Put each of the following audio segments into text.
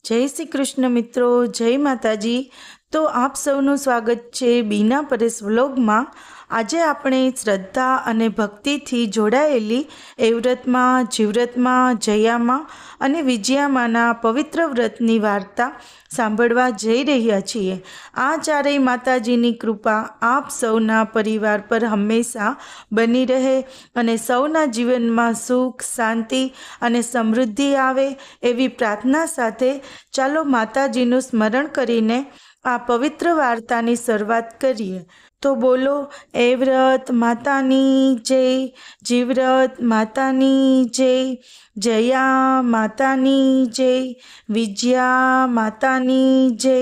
જય શ્રી કૃષ્ણ મિત્રો, જય માતાજી। તો આપ સૌનું સ્વાગત છે બીના પરેશ વ્લોગમાં। આજે આપણે શ્રદ્ધા અને ભક્તિથી જોડાયેલી એ વ્રતમાં, જીવ્રતમાં, જયામાં અને વિજયામાંના પવિત્ર વ્રતની વાર્તા સાંભળવા જઈ રહ્યા છીએ। આ ચારેય માતાજીની કૃપા આપ સૌના પરિવાર પર હંમેશા બની રહે અને સૌના જીવનમાં સુખ, શાંતિ અને સમૃદ્ધિ આવે એવી પ્રાર્થના સાથે ચાલો માતાજીનું સ્મરણ કરીને આ પવિત્ર વાર્તાની શરૂઆત કરીએ। તો બોલો એ વ્રત માતાની જય, જીવ્રત માતાની જય, જયા માતાની જય, વિજયા માતાની જય।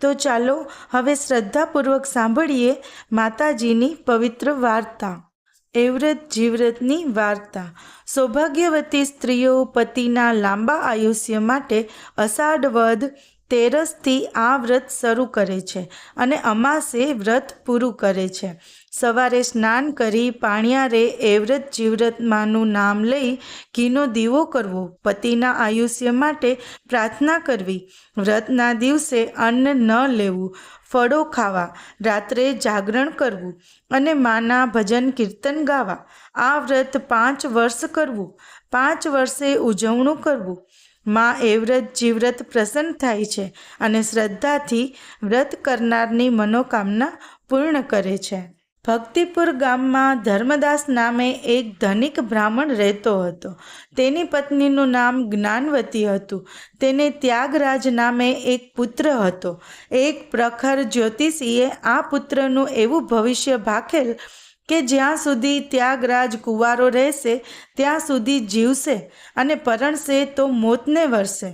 તો ચાલો હવે શ્રદ્ધાપૂર્વક સાંભળીએ માતાજીની પવિત્ર વાર્તા। એ વ્રત જીવ્રતની વાર્તા। સૌભાગ્યવતી સ્ત્રીઓ પતિના લાંબા આયુષ્ય માટે અષાઢ વદ 13થી આ વ્રત શરૂ કરે છે અને અમાસે વ્રત પૂરું કરે છે। સવારે સ્નાન કરી પાણિયારે એ વ્રત જીવ્રતમાંનું નામ લઈ ઘીનો દીવો કરવો, પતિના આયુષ્ય માટે પ્રાર્થના કરવી, વ્રતના દિવસે અન્ન ન લેવું, ફળો ખાવા, રાત્રે જાગરણ કરવું અને માના ભજન કીર્તન ગાવા। આ વ્રત 5 વર્ષ કરવું, 5 વર્ષે ઉજવણું કરવું। માં એ વ્રત જીવ્રત પ્રસન્ન થાય છે અને શ્રદ્ધાથી વ્રત કરનારની મનોકામના પૂર્ણ કરે છે। ભક્તિપુર ગામમાં ધર્મદાસ નામે એક ધનિક બ્રાહ્મણ રહેતો હતો। તેની પત્નીનું નામ જ્ઞાનવતી હતું। તેને ત્યાગરાજ નામે એક પુત્ર હતો। એક પ્રખર જ્યોતિષીએ આ પુત્રનું એવું ભવિષ્ય ભાખેલ કે જ્યાં સુધી ત્યાગરાજ કુંવારો રહેશે ત્યાં સુધી જીવશે અને પરણશે તો મોતને વરસે।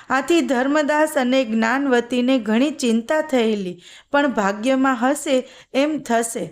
આથી ધર્મદાસ અને જ્ઞાનવતીને ઘણી ચિંતા થયેલી, પણ ભાગ્યમાં હશે એમ થશે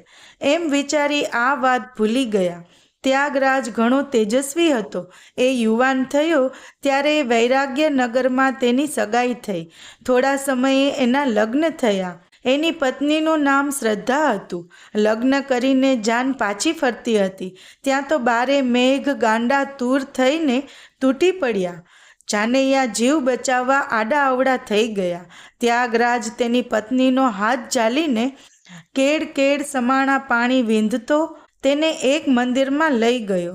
એમ વિચારી આ વાત ભૂલી ગયા। ત્યાગરાજ ઘણો તેજસ્વી હતો। એ યુવાન થયો ત્યારે વૈરાગ્યનગરમાં તેની સગાઈ થઈ। થોડા સમયે એના લગ્ન થયા। એની પત્નીનું નામ શ્રદ્ધા હતું। લગ્ન કરીને જાન પાછી ફરતી હતી ત્યાં તો બારે મેઘ ગાંડા તૂર થઈને તૂટી પડ્યા। જાનૈયા જીવ બચાવવા આડા અવડા થઈ ગયા। ત્યાગરાજ તેની પત્નીનો હાથ ઝાલીને કેડ કેડ સમાણા પાણી વીંધતો તેને એક મંદિરમાં લઈ ગયો।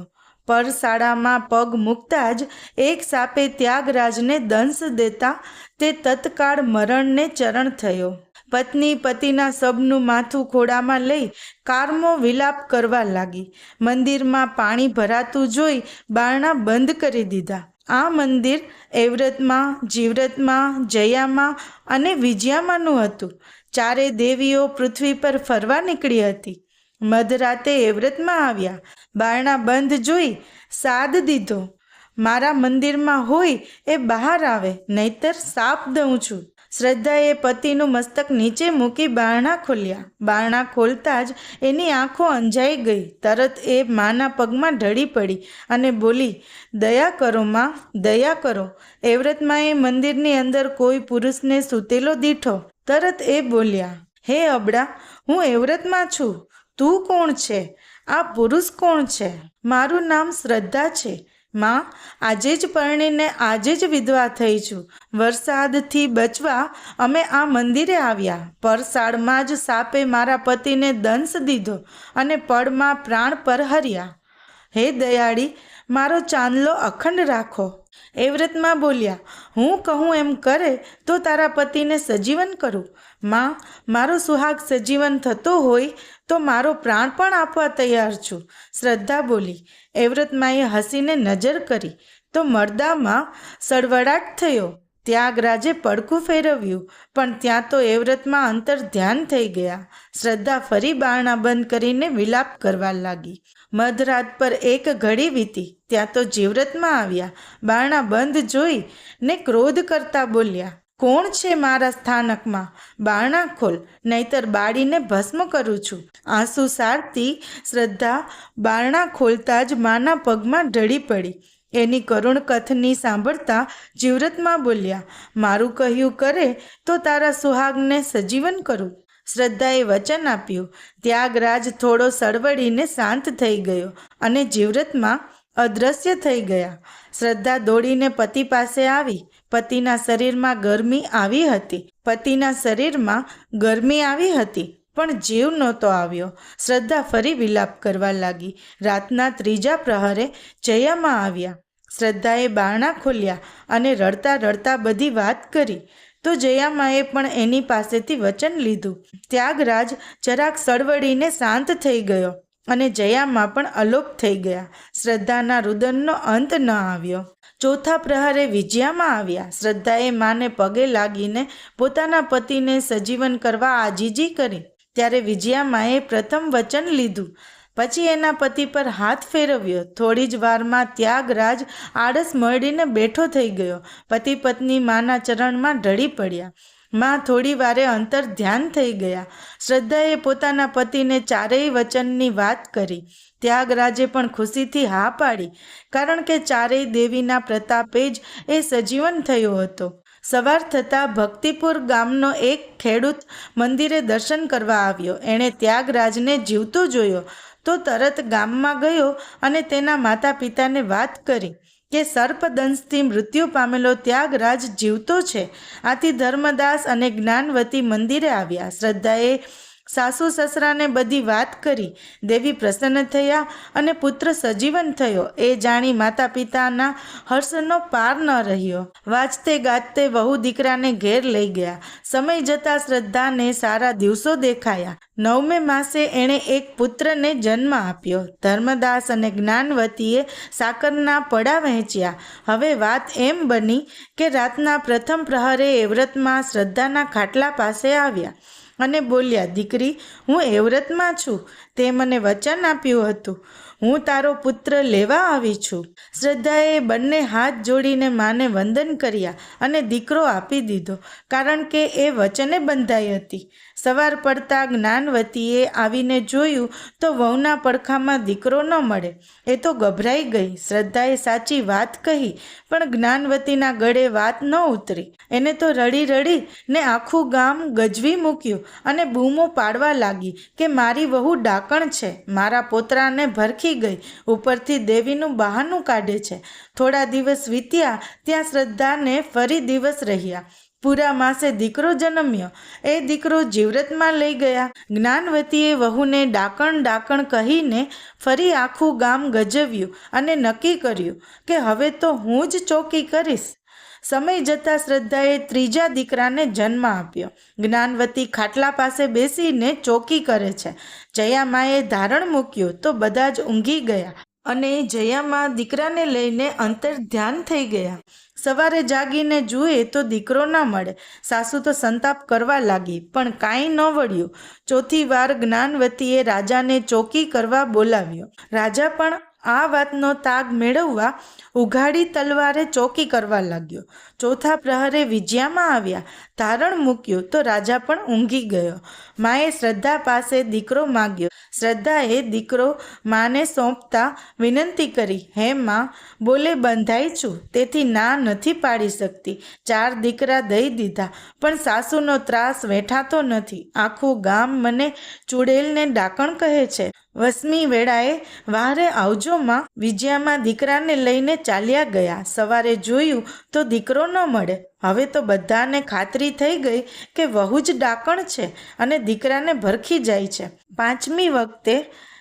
પરસાળામાં પગ મૂકતા જ એક સાપે ત્યાગરાજને દંશ દેતા તે તત્કાળ મરણને ચરણ થયો। પત્ની પતિના શબનું માથું ખોળામાં લઈ કારમો વિલાપ કરવા લાગી। મંદિરમાં પાણી ભરાતું જોઈ બારણા બંધ કરી દીધા। આ મંદિર એ વ્રતમાં, જીવ્રતમાં, જયામાં અને વિજયામાંનું હતું। ચારે દેવીઓ પૃથ્વી પર ફરવા નીકળી હતી। મધરાતે એ વ્રતમાં આવ્યા। બારણા બંધ જોઈ સાદ દીધો, મારા મંદિરમાં હોય એ બહાર આવે, નહીતર સાપ દઉં છું। શ્રદ્ધાએ પતિનું મસ્તક નીચે મૂકી બારણા ખોલ્યા। બારણા ખોલતા જ એની આંખો અંજાઈ ગઈ। તરત એ માના પગમાં ઢળી પડી અને બોલી, દયા કરો માં, દયા કરો। એ વ્રતમાં એ મંદિરની અંદર કોઈ પુરુષને સૂતેલો દીઠો। તરત એ બોલ્યા, હે અબળા, હું એ વ્રતમાં છું, તું કોણ છે? આ પુરુષ કોણ છે? મારું નામ શ્રદ્ધા છે માં, આજે જ પરણીને આજે જ વિધવા થઈ છું। વરસાદથી બચવા અમે આ મંદિરે આવ્યા। પરસાળમાં જ સાપે મારા પતિને દંશ દીધો અને પળમાં પ્રાણ પર હર્યા। હે દયાળી, મારો ચાંદલો અખંડ રાખો। એ વ્રતમાં બોલ્યા, હું કહું એમ કરે તો તારા પતિને સજીવન કરું। માં, મારો સુહાગ સજીવન થતો હોય તો મારો પ્રાણ પણ આપવા તૈયાર છું। શ્રદ્ધા બોલી। એ વ્રતમાં એ હસીને નજર કરી તો મરદામાં સળવળાટ થયો। ત્યાગરાજે પડખું ફેરવ્યું, પણ ત્યાં તો એ વ્રતમાં અંતર ધ્યાન થઈ ગયા। શ્રદ્ધા ફરી બારણા બંધ કરીને વિલાપ કરવા લાગી। મધરાત પર એક ઘડી વીતી ત્યાં તો જીવ્રતમાં આવ્યા। બારણા બંધ જોઈ ને ક્રોધ કરતા બોલ્યા, કોણ છે મારા સ્થાનકમાં? બારણા ખોલ, નહીતર બાળીને ભસ્મ કરું છું। આંસુ સારતી શ્રદ્ધા બારણા ખોલતા જ માના પગમાં ઢળી પડી। એની કરુણ કથની સાંભળતા જીવ્રતમાં બોલ્યા, મારું કહ્યું કરે તો તારા સુહાગને સજીવન કરું। શ્રદ્ધાએ વચન આપ્યું। ત્યાગરાજ થોડો સળવળીને શાંત થઈ ગયો અને જીવ્રતમાં અદૃશ્ય થઈ ગયા। શ્રદ્ધા દોડીને પતિ પાસે આવી, પતિના શરીરમાં ગરમી આવી હતી પણ જીવ નહોતો આવ્યો. શ્રદ્ધા ફરી વિલાપ કરવા લાગી. રાતના 3જા પ્રહરે જયામાં આવ્યા. શ્રદ્ધાએ બારણા ખોલ્યા અને રડતા રડતા બધી વાત કરી. તો જયામાએ પણ એની પાસેથી વચન લીધું. ત્યાગરાજ જરાક સળવળીને શાંત થઈ ગયો અને જયામા પણ અલોપ થઈ ગયા. શ્રદ્ધાના રુદનનો અંત ન આવ્યો. 4થા પ્રહરે વિજયામાં આવ્યા. શ્રદ્ધાએ માને પગે લાગીને પોતાના પતિને સજીવન કરવા આજીજી કરી. ત્યારે વિજયામાએ પ્રથમ વચન લીધું. પછી એના પતિ પર હાથ ફેરવ્યો. થોડી જ વારમાં ત્યાગરાજ આળસ મળીને બેઠો થઈ ગયો. પતિ પત્ની માના ચરણમાં ઢળી પડ્યા. માં થોડી વારે અંતર ધ્યાન થઈ ગયા. શ્રદ્ધાએ પોતાના પતિને ચારેય વચનની વાત કરી. ત્યાગરાજે પણ ખુશીથી હા પાડી, કારણ કે ચારેય દેવીના પ્રતાપે જ એ સજીવન થયો હતો. સવાર થતાં ભક્તિપુર ગામનો એક ખેડૂત મંદિરે દર્શન કરવા આવ્યો. એણે ત્યાગરાજને જીવતો જોયો તો તરત ગામમાં ગયો અને તેના માતા પિતાને વાત કરી કે સર્પદંશથી મૃત્યુ પામેલો ત્યાગરાજ જીવતો છે. આથી ધર્મદાસ અને જ્ઞાનવતી મંદિરે આવ્યા. શ્રદ્ધાએ સાસુ સસરાને બધી વાત કરી. દેવી પ્રસન્ન થયા અને પુત્ર સજીવન થયો. એ જાણી માતા પિતાના હર્ષનો પાર ન રહ્યો. વાજતે ગાજતે વહુ દીકરાને ઘેર લઈ ગયા. સમય જતાં શ્રદ્ધાને સારા દિવસો દેખાયા. 9મે માસે એણે એક પુત્રને જન્મ આપ્યો. ધર્મદાસ અને જ્ઞાનવતીએ સાકરના પડા વહેંચ્યા. હવે વાત એમ બની કે રાતના પ્રથમ પ્રહરે એ વ્રતમાં શ્રદ્ધાના ખાટલા પાસે આવ્યા અને બોલ્યા, દીકરી, હું એ વ્રતમાં છું. તે મને વચન આપ્યું હતું. હું તારો પુત્ર લેવા આવી છું. શ્રદ્ધાએ બંને હાથ જોડીને માને વંદન કર્યા અને દીકરો આપી દીધો, કારણ કે એ વચને બંધાઈ હતી. સવાર પડતા જ્ઞાનવતીએ આવીને જોયું તો વહુના પડખામાં દીકરો ન મળે. એ તો ગભરાઈ ગઈ. શ્રદ્ધાએ સાચી વાત કહી પણ જ્ઞાનવતીના ગળે વાત ન ઉતરી. એને તો રડી રડી ને આખું ગામ ગજવી મૂક્યું અને બૂમો પાડવા લાગી કે મારી વહુ ડાકણ છે, મારા પોતરાને ભરખી ગઈ, ઉપરથી દેવીનું બહાનું કાઢે છે. થોડા દિવસ વીત્યા ત્યાં શ્રદ્ધાને ફરી દિવસ રહ્યા. પૂરા માસે દીકરો જન્મ્યો. એ દીકરો જીવ્રતમાં લઈ ગયા. જ્ઞાનવતીએ વહુને ડાકણ ડાકણ કહીને ફરી આખું ગામ ગજવ્યું અને નક્કી કર્યું કે હવે તો હું જ ચોકી કરીશ. સમય જતાં શ્રદ્ધાએ 3જા દીકરાને જન્મ આપ્યો. જ્ઞાનવતી ખાટલા પાસે બેસીને ચોકી કરે છે. જયામાએ ધારણ મૂક્યું તો બધા જ ઊંઘી ગયા અને જયામા દીકરાને લઈને અંતર ધ્યાન થઈ ગયા. સવારે જાગીને જુએ તો દીકરો ના મળે. સાસુ તો સંતાપ કરવા લાગી પણ કાંઈ ન વળ્યું. 4થી વાર જ્ઞાનવતીએ રાજાને ચોકી કરવા બોલાવ્યો. રાજા પણ આ વાતનો તાગ મેળવવા ઉઘાડી તલવારે ચોકી કરવા લાગ્યો. 4થા પ્રહરે વિજયામાં આવ્યા. ધારણ મૂક્યું તો રાજા પણ ઊંઘી ગયો. માએ શ્રદ્ધા પાસે દીકરો માગ્યો. શ્રદ્ધાએ દીકરો માને સોંપતા વિનંતી કરી, હે માં, બોલે બંધાઈ છું, તેથી ના નથી પાડી શકતી. 4 દીકરા દઈ દીધા પણ સાસુનો ત્રાસ વેઠાતો નથી. આખું ગામ મને ચૂડેલને ડાકણ કહે છે. 8મી વેળાએ વારે આવજો માં. વિજયામાં દીકરાને લઈને ચાલ્યા ગયા. સવારે જોયું તો દીકરો ન મળે. હવે તો બધાને ખાતરી થઈ ગઈ કે વહુ જ ડાકણ છે અને દીકરાને ભરખી જાય છે. 5મી વખતે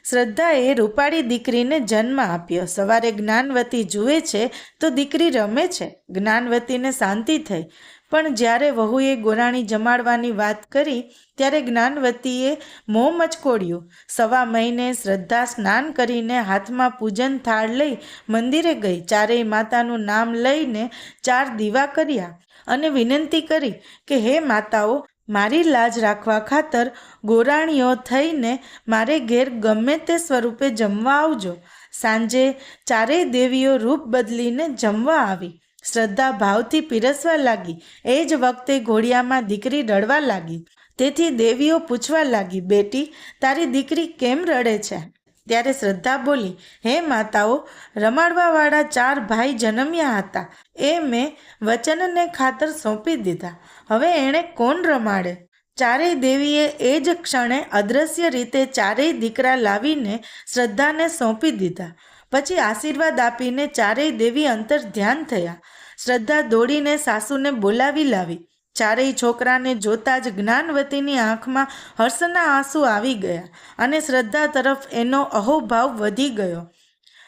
શ્રદ્ધાએ રૂપાળી દીકરીને જન્મ આપ્યો. સવારે જ્ઞાનવતી જુએ છે તો દીકરી રમે છે. જ્ઞાનવતીને શાંતિ થઈ. પણ જ્યારે વહુએ ગોરાણી જમાડવાની વાત કરી ત્યારે જ્ઞાનવતીએ મોં મચકોડ્યું. 1.25 મહિને શ્રદ્ધા સ્નાન કરીને હાથમાં પૂજન થાળ લઈ મંદિરે ગઈ. ચારેય માતાનું નામ લઈને 4 દીવા કર્યા અને વિનંતી કરી કે હે માતાઓ, મારી લાજ રાખવા ખાતર ગોરાણીઓ થઈને મારે ઘેર ગમે તે સ્વરૂપે જમવા આવજો. સાંજે ચારેય દેવીઓ રૂપ બદલીને જમવા આવી. શ્રદ્ધા ભાવથી પીરસવા લાગી. એ જ વખતે ઘોડિયામાં દીકરી રડવા લાગી. તેથી દેવીઓ પૂછવા લાગી, બેટી, તારી દીકરી કેમ રડે છે? ત્યારે શ્રદ્ધા બોલી, હે માતાઓ, રમાડવાવાળા 4 ભાઈ જન્મ્યા હતા. એ મેં વચનને ખાતર સોંપી દીધા. હવે એણે કોણ રમાડે? ચારેય દેવીએ એ જ ક્ષણે અદ્રશ્ય રીતે ચારેય દીકરા લાવીને શ્રદ્ધાને સોંપી દીધા. પછી આશીર્વાદ આપીને ચારેય દેવી અંતર ધ્યાન થયા. શ્રદ્ધા દોડીને સાસુને બોલાવી લાવી. ચારેય છોકરાને જોતા જ જ્ઞાનવતીની આંખમાં હર્ષના આંસુ આવી ગયા અને શ્રદ્ધા તરફ એનો અહોભાવ વધી ગયો.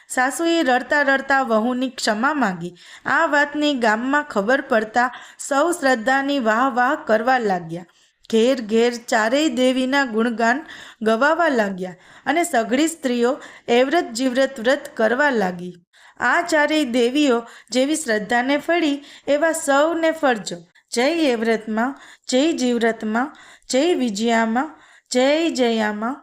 સાસુએ રડતા રડતા વહુની ક્ષમા માંગી. આ વાતની ગામમાં ખબર પડતા સૌ શ્રદ્ધાની વાહ વાહ કરવા લાગ્યા. ઘેર ઘેર ચારેય દેવીના ગુણગાન ગવાવા લાગ્યા અને સઘળી સ્ત્રીઓ એવ્રત જીવ્રત વ્રત કરવા લાગી. આ ચારેય દેવીઓ જેવી શ્રદ્ધાને ફળી એવા સૌને ફળજો. જય એવ્રતમાં, જય જીવ્રતમાં, જય વિજયામાં, જય જયામાં.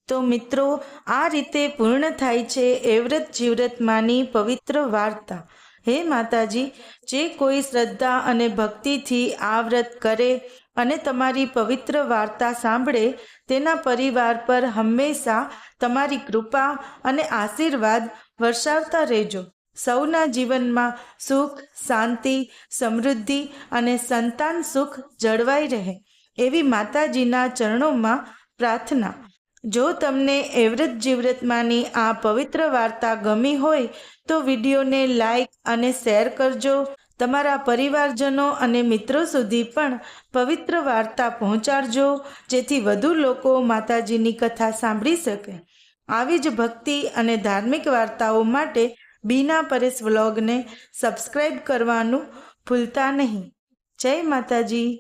તો મિત્રો, આ રીતે પૂર્ણ થાય છે એવ્રત જીવ્રતમાંની પવિત્ર વાર્તા. હે માતાજી, જે કોઈ શ્રદ્ધા અને ભક્તિથી આ વ્રત કરે અને તમારી પવિત્ર વાર્તા સાંભળે તેના પરિવાર પર હંમેશા તમારી કૃપા અને આશીર્વાદ વર્ષાવતા રહેજો. સૌના જીવનમાં સુખ, શાંતિ, સમૃદ્ધિ અને સંતાન સુખ જળવાઈ રહે એવી માતાજીના ચરણોમાં પ્રાર્થના. જો તમને એવ્રત જીવ્રતમાંની આ પવિત્ર વાર્તા ગમી હોય તો વિડીયોને લાઈક અને શેર કરજો. તમારા પરિવારજનો અને મિત્રો સુધી પણ પવિત્ર વાર્તા પહોંચાડજો, જેથી વધુ લોકો માતાજીની કથા સાંભળી શકે. આવી જ ભક્તિ અને ધાર્મિક વાર્તાઓ માટે બીના પરેશ વ્લોગને સબસ્ક્રાઈબ કરવાનું ભૂલતા નહીં. જય માતાજી.